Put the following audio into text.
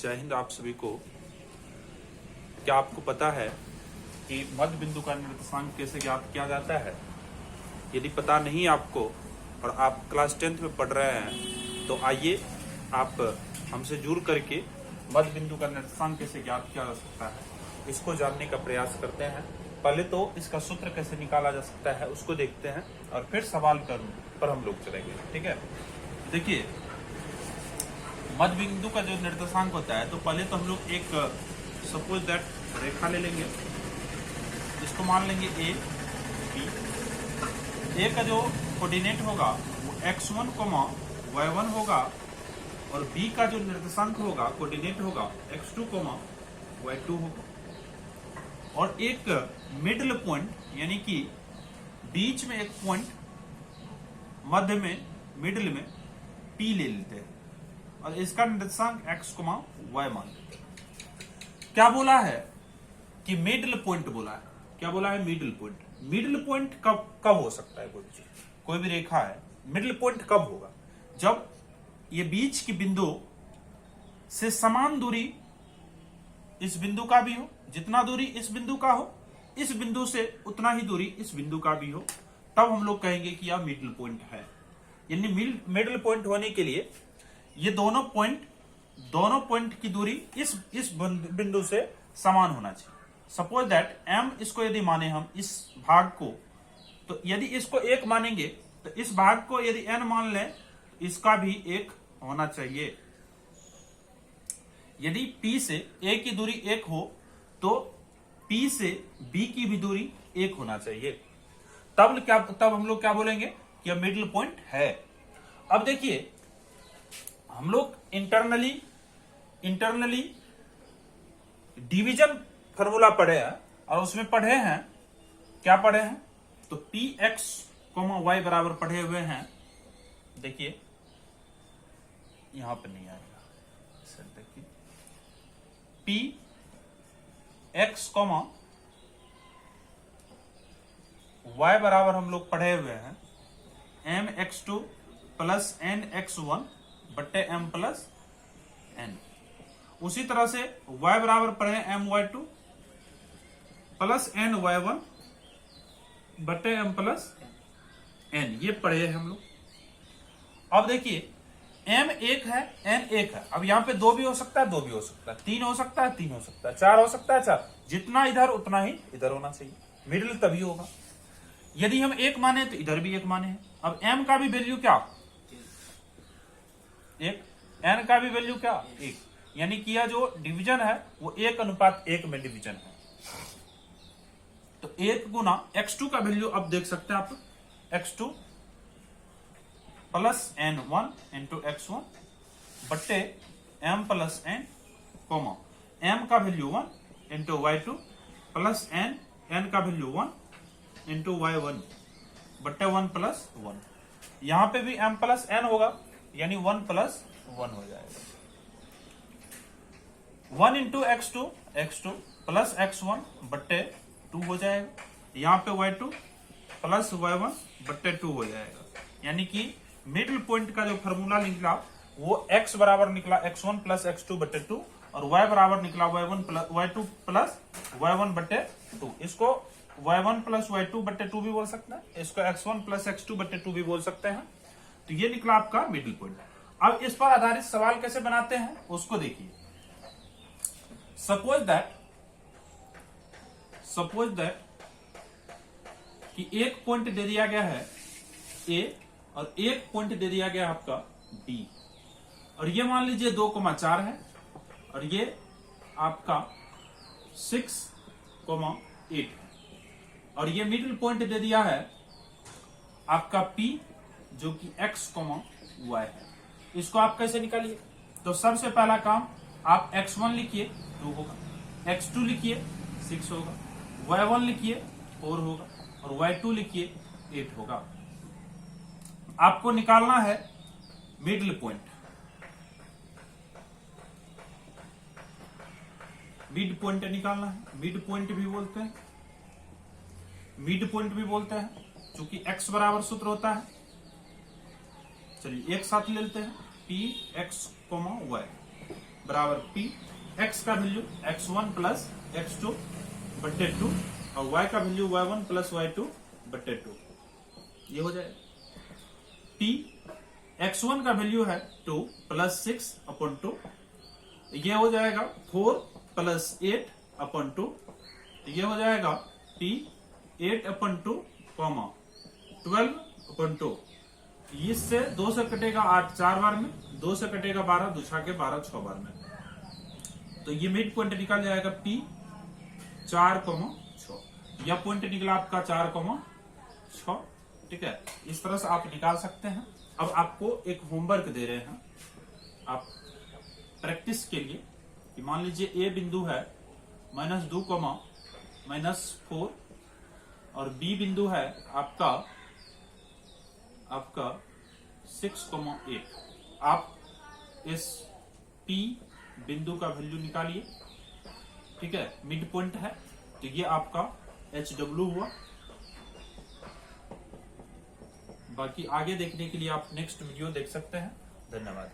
जय हिंद आप सभी को। क्या आपको पता है कि मध्य बिंदु का निर्देशांक कैसे ज्ञात किया जाता है? यदि पता नहीं आपको और आप क्लास 10th में पढ़ रहे हैं तो आइए आप हमसे जुड़ करके मध्य बिंदु का निर्देशांक कैसे ज्ञात किया जा सकता है इसको जानने का प्रयास करते हैं। पहले तो इसका सूत्र कैसे निकाला जा सकता है उसको देखते हैं और फिर सवाल पर हम लोग चलेंगे। ठीक है, देखिए मध्य बिंदु का जो निर्देशांक होता है तो पहले तो हम लोग एक सपोज दैट रेखा ले लेंगे, इसको मान लेंगे ए बी। ए का जो कोऑर्डिनेट होगा वो x1, y1 होगा और बी का जो निर्देशांक होगा कोऑर्डिनेट होगा x2, y2 होगा। और एक मिडिल पॉइंट यानी कि बीच में एक पॉइंट मध्य में मिडिल में P ले लेते हैं और इसका निर्देशांक x, y मान लेते हैं। क्या बोला है कि मिडिल पॉइंट बोला है। क्या बोला है? Middle point. मिडिल पॉइंट कब हो सकता है? कोई भी रेखा है, मिडिल पॉइंट कब होगा? जब ये बीच की बिंदु से समान दूरी इस बिंदु का भी हो, जितना दूरी इस बिंदु का हो, इस बिंदु से उतना ही दूरी इस बिंदु का भी हो, तब हम लोग कहेंगे कि यह मिडिल पॉइंट है। यानी मिडिल पॉइंट होने के लिए ये दोनों पॉइंट की दूरी इस बिंदु से समान होना चाहिए। सपोज दैट m इसको यदि माने हम इस भाग को, तो यदि इसको 1 मानेंगे तो इस भाग को यदि n मान लें इसका भी 1 होना चाहिए। यदि P से A की दूरी 1 हो तो P से B की भी दूरी 1 होना चाहिए। तब हम लोग क्या बोलेंगे कि यह मिडिल पॉइंट है। अब देखिए हम लोग इंटरनली डिवीजन फॉर्मूला पढ़े हैं और उसमें पढ़े हैं, क्या पढ़े हैं? तो px, y बराबर पढ़े हुए हैं। देखिए यहां पर नहीं आएगा, देखिए px, y बराबर हम लोग पढ़े हुए हैं mx2 प्लस nx1 बट्टे m प्लस n। उसी तरह से y बराबर पढ़े my2 प्लस ny1 बट्टे m प्लस n, ये पढ़े हैं हम लोग। अब देखिए m 1 है, n 1 है। अब यहाँ पे 2 भी हो सकता है, 2 भी हो सकता है, 3 हो सकता है, 3 हो सकता है, 4 हो सकता है, 4। जितना इधर उतना ही इधर होना चाहिए, मिडिल तभी होगा। यदि हम 1 माने तो इधर भी 1 माने हैं। अब m का भी वैल्यू क्या? 1, n का भी वैल्यू क्या? 1। यानी कि यह जो डिवीजन है वो 1:1 में डिवीजन है। तो 1 गुना x2 का वैल्यू अब देख सकते हैं आप, x2 plus n1 into x1 बट्टे m प्लस n, m का value 1 into y2 plus n का वैल्यू 1 इंटू y1 बट्टे 1 प्लस 1। यहां पे भी m प्लस n होगा यानी 1 प्लस 1 हो जाएगा। 1 इंटू x2 प्लस x1 बट्टे 2 हो जाएगा। यहाँ पे y2 प्लस y1 बट्टे 2 हो जाएगा। यानी कि मिडिल पॉइंट का जो फॉर्मूला निकला वो x बराबर निकला x1 प्लस x2 बट्टे 2 और y बराबर निकला y2 प्लस y1 बट्टे 2। इसको y1 प्लस y2 बट्टे 2 भी बोल सकते हैं, इसको x1 प्लस x2 बट्टे 2 भी बोल सकते हैं। तो ये निकला आपका मिडिल पॉइंट। अब इस पर आधारित सवाल कैसे बनाते हैं उसको देखिए। सपोज दैट कि एक पॉइंट दे दिया गया है A और एक पॉइंट दे दिया गया है आपका B, और ये मान लीजिए 2,4 है और ये आपका 6,8 है और ये मिडिल पॉइंट दे दिया है आपका P जो कि x, y है। इसको आप कैसे निकालिए? तो सबसे पहला काम आप x1 लिखिए 2 होगा, x2 लिखिए 6 होगा, y1 लिखिए 4 होगा और y2 लिखिए 8 होगा। आपको निकालना है मिडिल पॉइंट। मिड पॉइंट निकालना है, मिड पॉइंट भी बोलते हैं, मिड पॉइंट भी बोलते हैं, क्योंकि x बराबर सूत्र होता है। चलिए एक साथ ले लेते हैं, पी एक्स y बराबर P, x का वैल्यू x1 प्लस x2 बट्टे 2 और y का वैल्यू y1 प्लस y2 बट्टे 2। ये हो जाएगा P, x1 का वैल्यू है 2 प्लस 6 अपॉन 2, ये हो जाएगा 4 प्लस 8 अपॉन 2, ये हो जाएगा P 8 अपॉन 2 कॉमा 12 अपॉन 2। इससे 2 से कटेगा 8 4 बार में, 2 से कटेगा 12, 2 छाके 12 6 बार में। तो ये मिड पॉइंट निकल जाएगा P 4,6। यह पॉइंट निकला आपका 4,6। ठीक है, इस तरह से आप निकाल सकते हैं। अब आपको एक होमवर्क दे रहे हैं आप प्रैक्टिस के लिए कि मान लीजिए ए बिंदु है -2, -4 और बी बिंदु है आपका 6,8। आप इस P बिंदु का वैल्यू निकालिए। ठीक है, मिड पॉइंट है तो ये आपका HW हुआ। बाकी आगे देखने के लिए आप नेक्स्ट वीडियो देख सकते हैं। धन्यवाद।